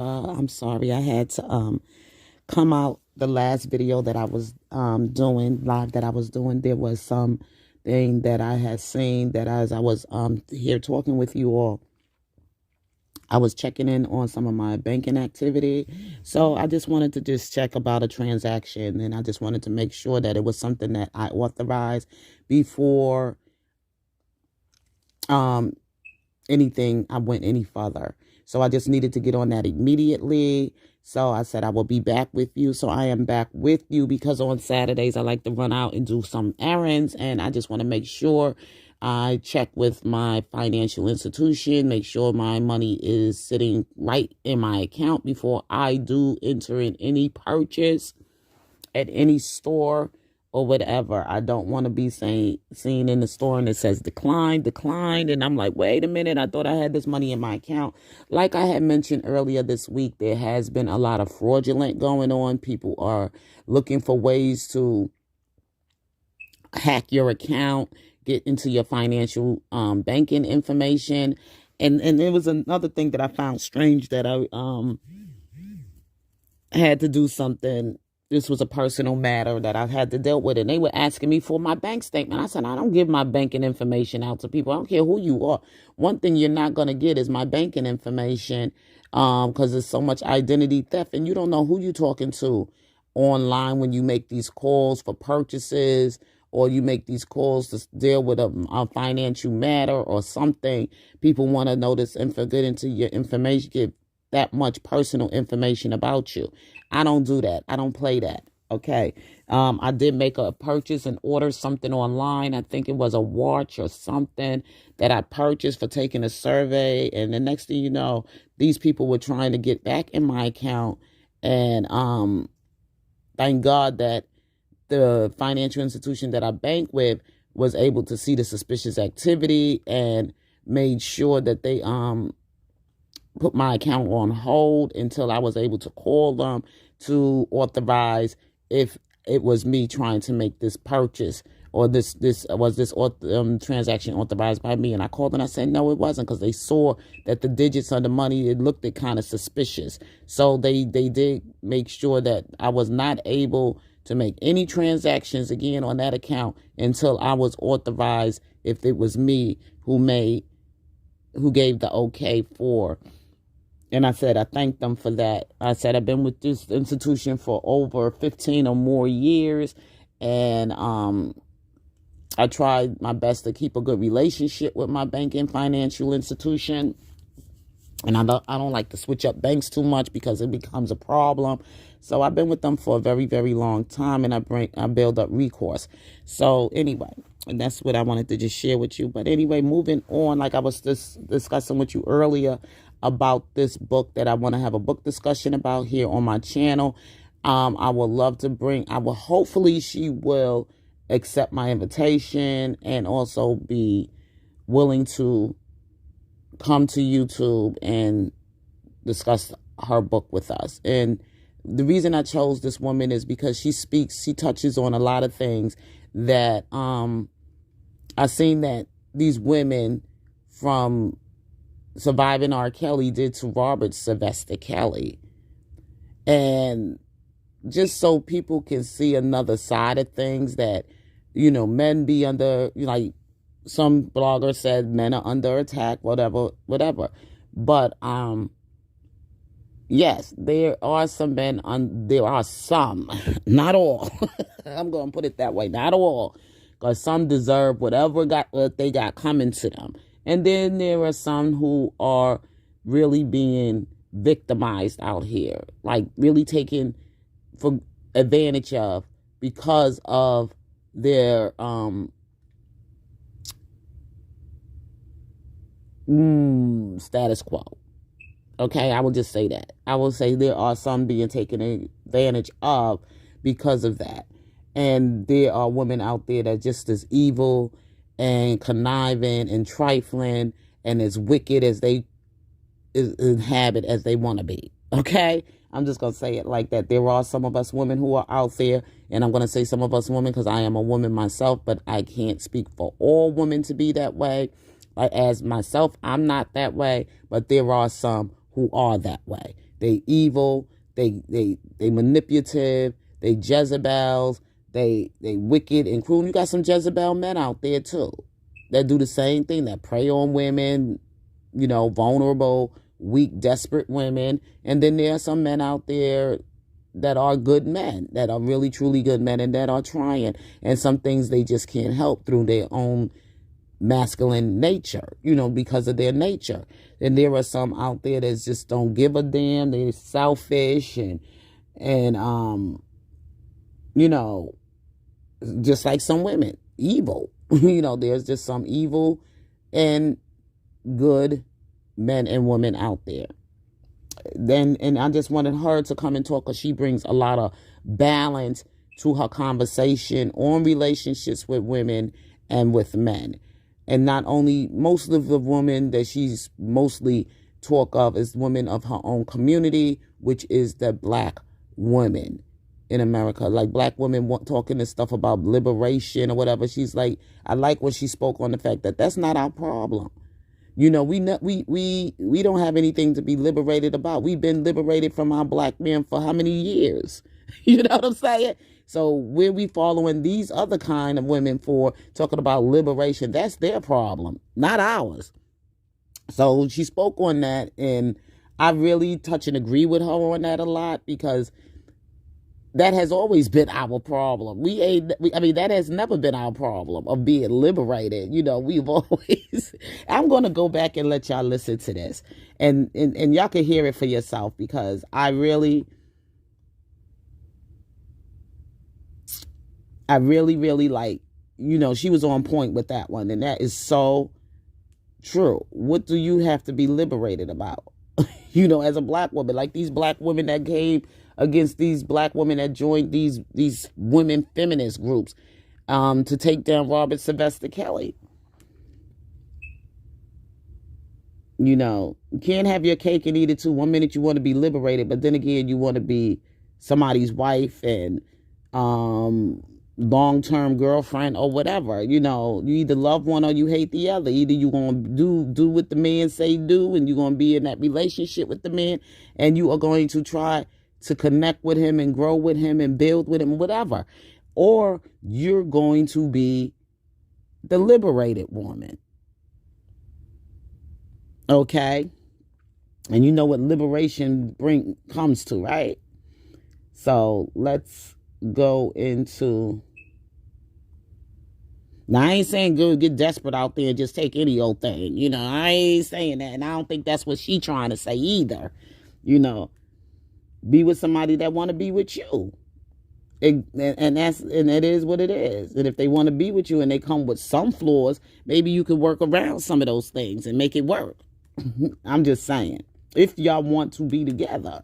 I'm sorry, I had to come out the last video that I was doing live that I was doing. There was some thing that I had seen that as I was here talking with you all, I was checking in on some of my banking activity. So I just wanted to just check about a transaction, and I just wanted to make sure that it was something that I authorized before um anything I went any further. So I just needed to get on that immediately. So I said I will be back with you. So I am back with you because on Saturdays I like to run out and do some errands, and I just want to make sure I check with my financial institution, make sure my money is sitting right in my account before I do enter in any purchase at any store or whatever. I don't want to be seen in the store and it says declined, declined. And I'm like, wait a minute, I thought I had this money in my account. Like I had mentioned earlier this week, there has been a lot of fraudulent going on. People are looking for ways to hack your account, get into your financial banking information. And there was another thing that I found strange that I had to do something. This was a personal matter that I had to deal with, and they were asking me for my bank statement. I said, I don't give my banking information out to people. I don't care who you are. One thing you're not going to get is my banking information, because there's so much identity theft, and you don't know who you're talking to online when you make these calls for purchases, or you make these calls to deal with a financial matter or something. People want to know this info, get into your information, get that much personal information about you. I don't do that. I don't play that. Okay. I did make a purchase and order something online. I think it was a watch or something that I purchased for taking a survey. And the next thing you know, these people were trying to get back in my account. And thank God that the financial institution that I bank with was able to see the suspicious activity and made sure that they put my account on hold until I was able to call them to authorize if it was me trying to make this purchase, or this transaction authorized by me. And I called and I said no, it wasn't, because they saw that the digits on the money, it looked kind of suspicious. So they did make sure that I was not able to make any transactions again on that account until I was authorized, if it was me who gave the okay for. And I said, I thanked them for that. I said, I've been with this institution for over 15 or more years. And I tried my best to keep a good relationship with my banking financial institution. And I don't like to switch up banks too much because it becomes a problem. So I've been with them for a very, very long time, and I build up recourse. So anyway, and that's what I wanted to just share with you. But anyway, moving on, like I was just discussing with you earlier about this book that I want to have a book discussion about here on my channel. I would love to hopefully she will accept my invitation and also be willing to come to YouTube and discuss her book with us. And the reason I chose this woman is because she touches on a lot of things that I've seen that these women from Surviving R. Kelly did to Robert Sylvester Kelly. And just so people can see another side of things, that, men be under, like some blogger said, men are under attack, whatever. But yes, there are some men there are some, not all. I'm going to put it that way, not all, because some deserve what they got coming to them. And then there are some who are really being victimized out here, like really taken for advantage of because of their status quo. Okay, I will just say that. I will say there are some being taken advantage of because of that. And there are women out there that are just as evil and conniving and trifling and as wicked as they inhabit as they want to be. Okay? I'm just going to say it like that. There are some of us women who are out there, and I'm going to say some of us women because I am a woman myself, but I can't speak for all women to be that way. As myself, I'm not that way, but there are some who are that way. They evil. They manipulative. They Jezebels. They wicked and cruel. You got some Jezebel men out there too that do the same thing, that prey on women, vulnerable, weak, desperate women. And then there are some men out there that are good men, that are really, truly good men, and that are trying. And some things they just can't help through their own masculine nature, because of their nature. And there are some out there that just don't give a damn. They're selfish and just like some women, evil. There's just some evil and good men and women out there. And I just wanted her to come and talk, because she brings a lot of balance to her conversation on relationships with women and with men. And not only, most of the women that she's mostly talk of is women of her own community, which is the black women in America. Like black women talking this stuff about liberation or whatever. She's like, I like when she spoke on the fact that that's not our problem. We don't have anything to be liberated about. We've been liberated from our black men for how many years? You know what I'm saying? So where we following these other kind of women for talking about liberation, that's their problem, not ours. So she spoke on that, and I really touch and agree with her on that a lot, because that has always been our problem. That has never been our problem of being liberated. We've always, I'm going to go back and let y'all listen to this, and y'all can hear it for yourself, because I really, really like, she was on point with that one. And that is so true. What do you have to be liberated about? As a black woman, like these black women that came against these black women that joined these women feminist groups to take down Robert Sylvester Kelly. You can't have your cake and eat it too. One minute you want to be liberated, but then again you want to be somebody's wife and long-term girlfriend or whatever. You either love one or you hate the other. Either you going to do what the man say do, and you're going to be in that relationship with the man, and you are going to try to connect with him and grow with him and build with him, whatever. Or you're going to be the liberated woman. Okay? And you know what liberation comes to, right? So let's go into... Now, I ain't saying go get desperate out there and just take any old thing. I ain't saying that. And I don't think that's what she trying to say either. Be with somebody that want to be with you. And it is what it is. And if they want to be with you and they come with some flaws, maybe you could work around some of those things and make it work. I'm just saying. If y'all want to be together.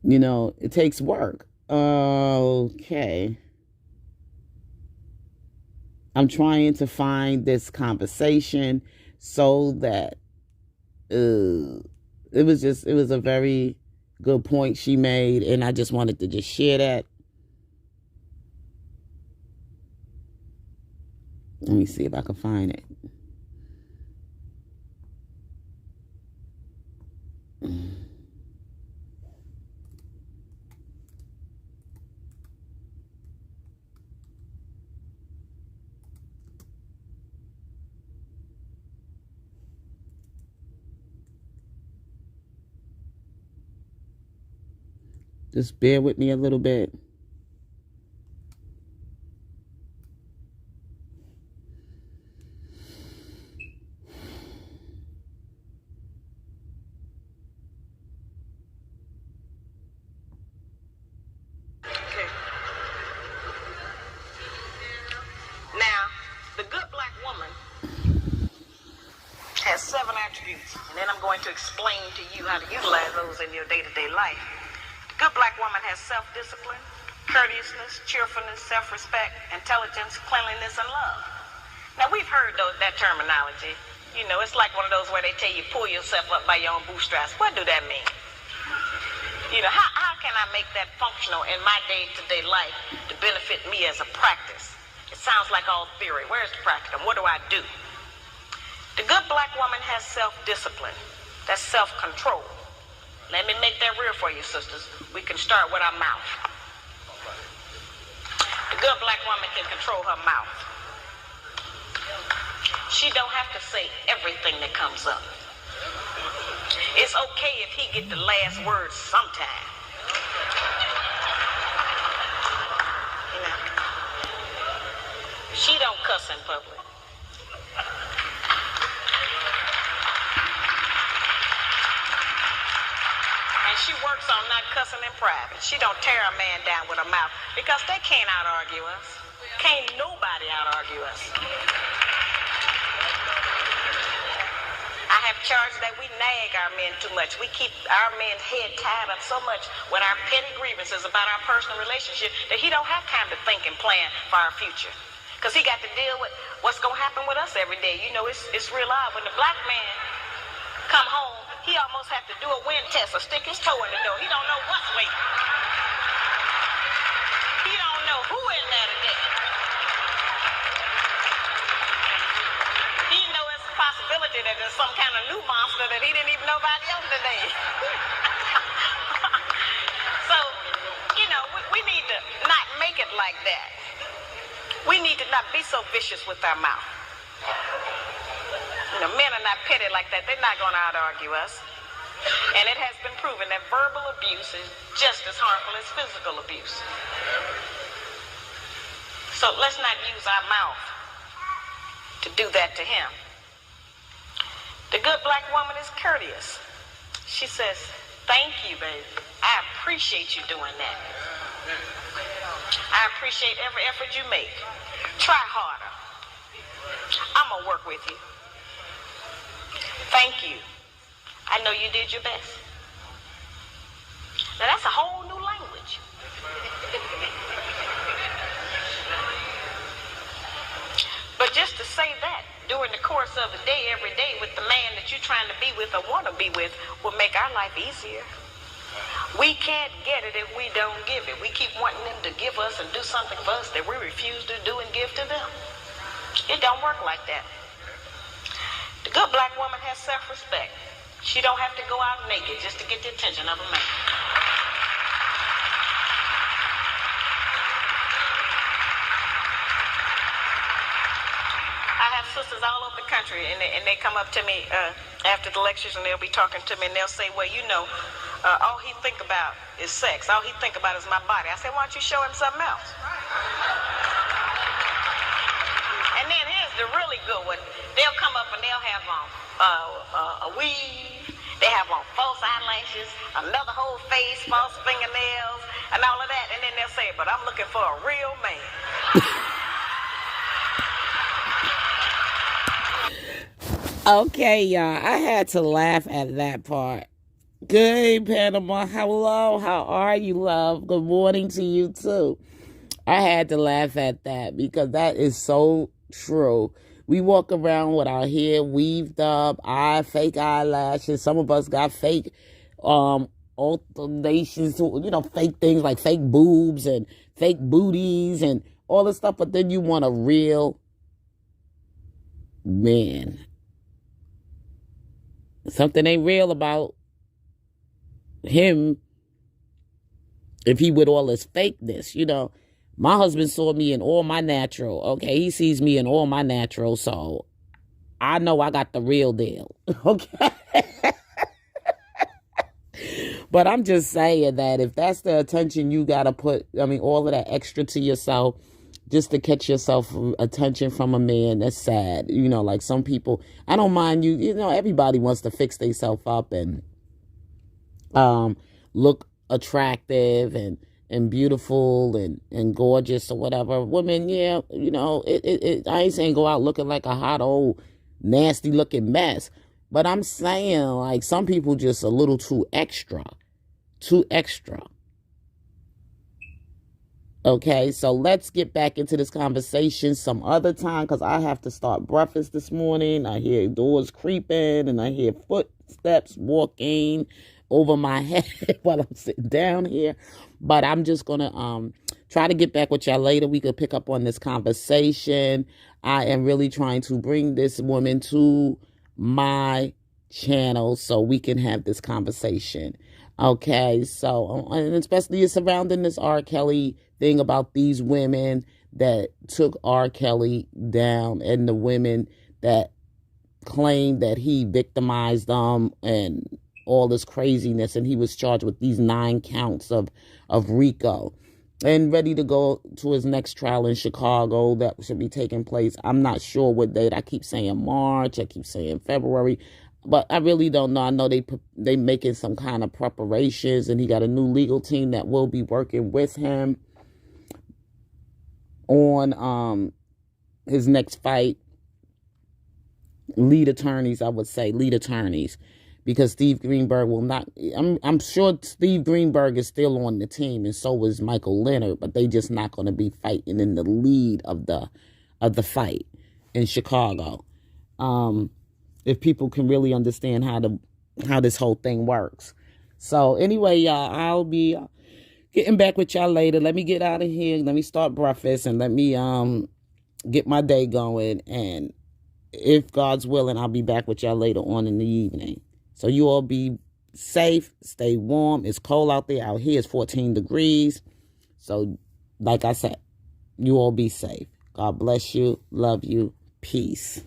It takes work. Okay. I'm trying to find this conversation so that it was a very good point she made, and I just wanted to just share that. Let me see if I can find it. Just bear with me a little bit. Has 7 attributes, and then I'm going to explain to you how to utilize those in your day-to-day life. The good black woman has self-discipline, courteousness, cheerfulness, self-respect, intelligence, cleanliness, and love. Now, we've heard that terminology. It's like one of those where they tell you pull yourself up by your own bootstraps. What do that mean? How can I make that functional in my day-to-day life to benefit me as a practice? It sounds like all theory. Where's the practice? What do I do? The good black woman has self-discipline. That's self-control. Let me make that real for you, sisters. We can start with our mouth. The good black woman can control her mouth. She don't have to say everything that comes up. It's okay if he get the last word sometime. You know? She don't cuss in public. And she works on not cussing in private. She don't tear a man down with her mouth because they can't out-argue us. Can't nobody out-argue us. I have charged that we nag our men too much. We keep our men's head tied up so much with our petty grievances about our personal relationship that he don't have time to think and plan for our future. Because he got to deal with what's going to happen with us every day. You know, it's real odd. When the black man come home, he almost have to do a wind test or stick his toe in the door. He don't know what's waiting. He don't know who in there today. He know it's a possibility that there's some kind of new monster that he didn't even know about yesterday. So, you know, we need to not make it like that. We need to not be so vicious with our mouth. You know, men are not petty like that. They're not going to out-argue us. And it has been proven that verbal abuse is just as harmful as physical abuse. So let's not use our mouth to do that to him. The good black woman is courteous. She says, thank you, baby. I appreciate you doing that. I appreciate every effort you make. Try harder. I'm going to work with you. Thank you. I know you did your best. Now that's a whole new language. But just to say that during the course of the day, every day, with the man that you're trying to be with or want to be with, will make our life easier. We can't get it if we don't give it. We keep wanting them to give us and do something for us that we refuse to do and give to them. It don't work like that. The good black woman has self-respect. She don't have to go out naked just to get the attention of a man. I have sisters all over the country, and they come up to me after the lectures, and they'll be talking to me, and they'll say, well, you know, all he think about is sex. All he think about is my body. I say, why don't you show him something else? And then here's the really good one. They'll come up and they'll have on a weave. They have on false eyelashes, another whole face, false fingernails, and all of that. And then they'll say, but I'm looking for a real man. Okay, y'all. I had to laugh at that part. Good, Panama. Hello. How are you, love? Good morning to you, too. I had to laugh at that because that is so true. We walk around with our hair weaved up, fake eyelashes. Some of us got fake alterations, fake things like fake boobs and fake booties and all this stuff. But then you want a real man. Something ain't real about him if he with all his fakeness, My husband saw me in all my natural, okay? He sees me in all my natural, so I know I got the real deal, okay? But I'm just saying that if that's the attention you got to put, all of that extra to yourself just to catch yourself attention from a man, that's sad. Like some people, I don't mind you, everybody wants to fix themselves up and look attractive and beautiful and gorgeous or whatever. Women, yeah, I ain't saying go out looking like a hot old nasty looking mess, but I'm saying like some people just a little too extra. Okay, so let's get back into this conversation some other time because I have to start breakfast this morning. I hear doors creeping and I hear footsteps walking over my head while I'm sitting down here. But I'm just going to try to get back with y'all later. We could pick up on this conversation. I am really trying to bring this woman to my channel so we can have this conversation. Okay, so and especially surrounding this R. Kelly thing about these women that took R. Kelly down and the women that claimed that he victimized them and all this craziness, and he was charged with these 9 counts of RICO and ready to go to his next trial in Chicago that should be taking place. I'm not sure what date. I keep saying March. I keep saying February. But I really don't know. I know they making some kind of preparations, and he got a new legal team that will be working with him on his next fight. Lead attorneys, I would say, because Steve Greenberg will not. I'm sure Steve Greenberg is still on the team, and so is Michael Leonard, but they just not going to be fighting in the lead of the fight in Chicago. If people can really understand how this whole thing works. So anyway, y'all, I'll be getting back with y'all later. Let me get out of here. Let me start breakfast and let me get my day going. And if God's willing, I'll be back with y'all later on in the evening. So you all be safe, stay warm. It's cold out there. Out here it's 14 degrees. So like I said, you all be safe. God bless you. Love you. Peace.